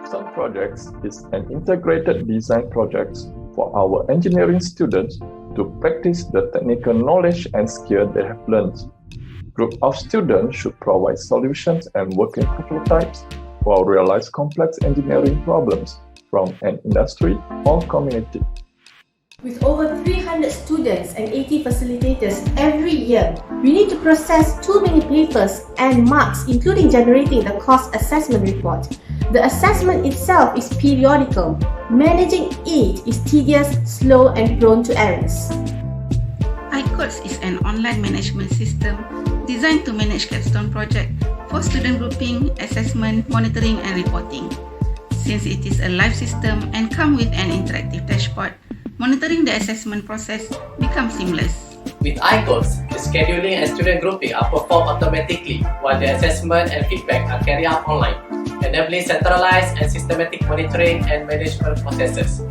Capstone Project is an integrated design project for our engineering students to practice the technical knowledge and skill they have learned. Group of students should provide solutions and working prototypes for realize complex engineering problems from an industry or community. With over 300 students and 80 facilitators every year, we need to process too many papers and marks, including generating the course assessment report. The assessment itself is periodical. Managing it is tedious, slow, and prone to errors. iCODES is an online management system designed to manage Capstone Project for student grouping, assessment, monitoring, and reporting. Since it is a live system and comes with an interactive dashboard, monitoring the assessment process becomes seamless. With iCODES, the scheduling and student grouping are performed automatically while the assessment and feedback are carried out online, enabling centralized and systematic monitoring and management processes.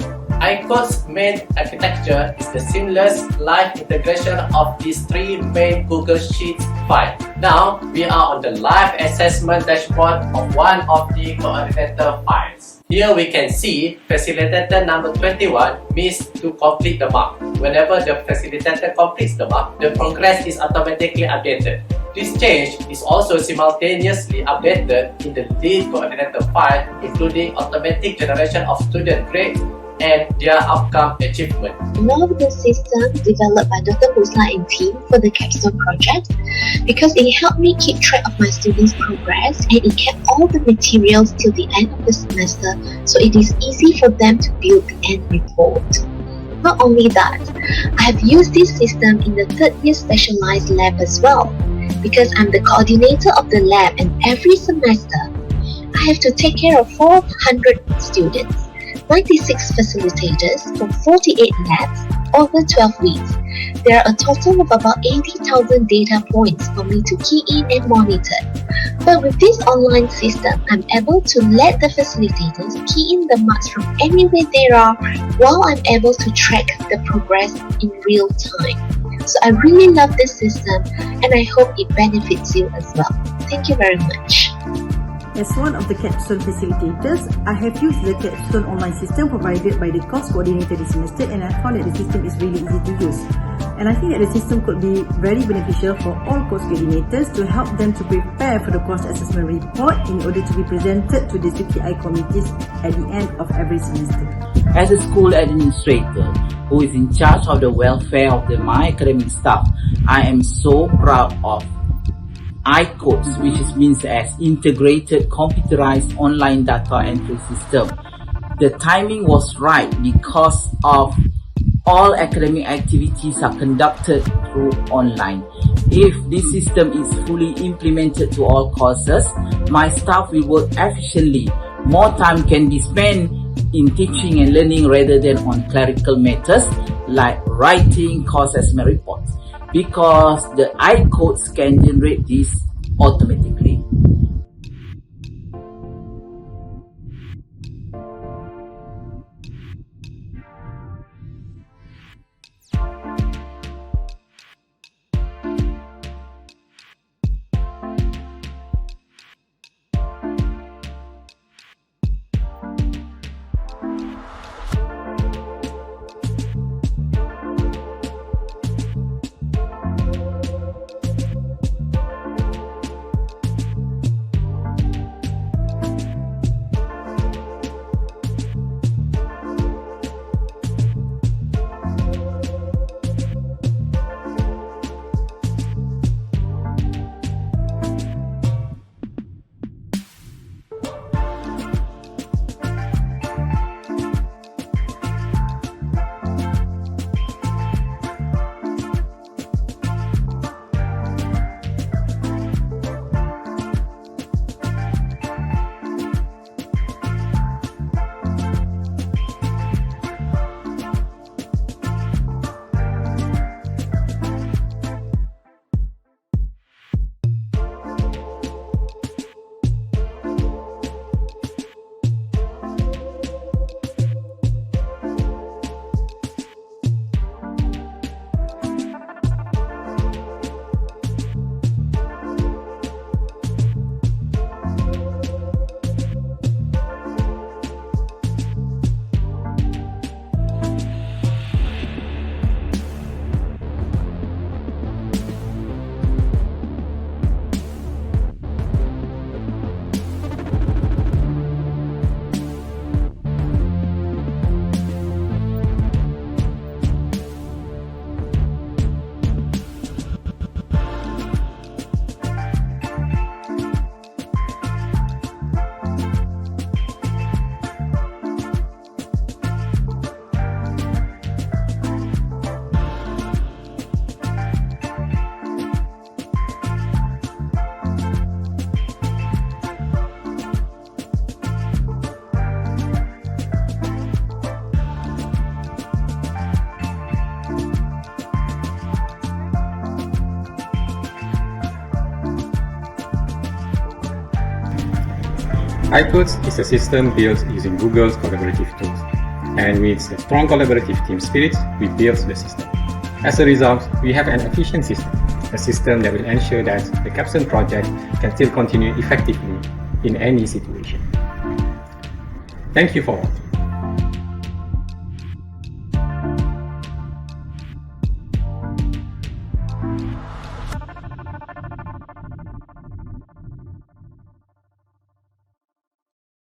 iCODES' main architecture is the seamless live integration of these three main Google Sheets files. Now, we are on the live assessment dashboard of one of the coordinator files. Here we can see facilitator number 21 missed to complete the mark. Whenever the facilitator completes the mark, the progress is automatically updated. This change is also simultaneously updated in the lead coordinator file, including automatic generation of student grades and their outcome achievement. Love the system developed by Dr. Musla and team for the Capstone Project because it helped me keep track of my students' progress and it kept all the materials till the end of the semester, so it is easy for them to build the end report. Not only that, I have used this system in the third year specialized lab as well because I'm the coordinator of the lab, and every semester I have to take care of 400 students, 96 facilitators for 48 labs over 12 weeks. There are a total of about 80,000 data points for me to key in and monitor. But with this online system, I'm able to let the facilitators key in the marks from anywhere they are while I'm able to track the progress in real time. So I really love this system and I hope it benefits you as well. Thank you very much. As one of the Capstone facilitators, I have used the Capstone online system provided by the course coordinator this semester, and I found that the system is really easy to use. And I think that the system could be very beneficial for all course coordinators to help them to prepare for the course assessment report in order to be presented to the CTI committees at the end of every semester. As a school administrator who is in charge of the welfare of my academic staff, I am so proud of iCODES, which means as integrated computerized online data entry system. The timing was right because of all academic activities are conducted through online. If this system is fully implemented to all courses, my staff will work efficiently. More time can be spent in teaching and learning rather than on clerical matters like writing course assessment reports, because the iCODES can generate this automatically. iCODES is a system built using Google's collaborative tools, and with a strong collaborative team spirit, we built the system. As a result, we have an efficient system, a system that will ensure that the Capstone project can still continue effectively in any situation. Thank you for watching.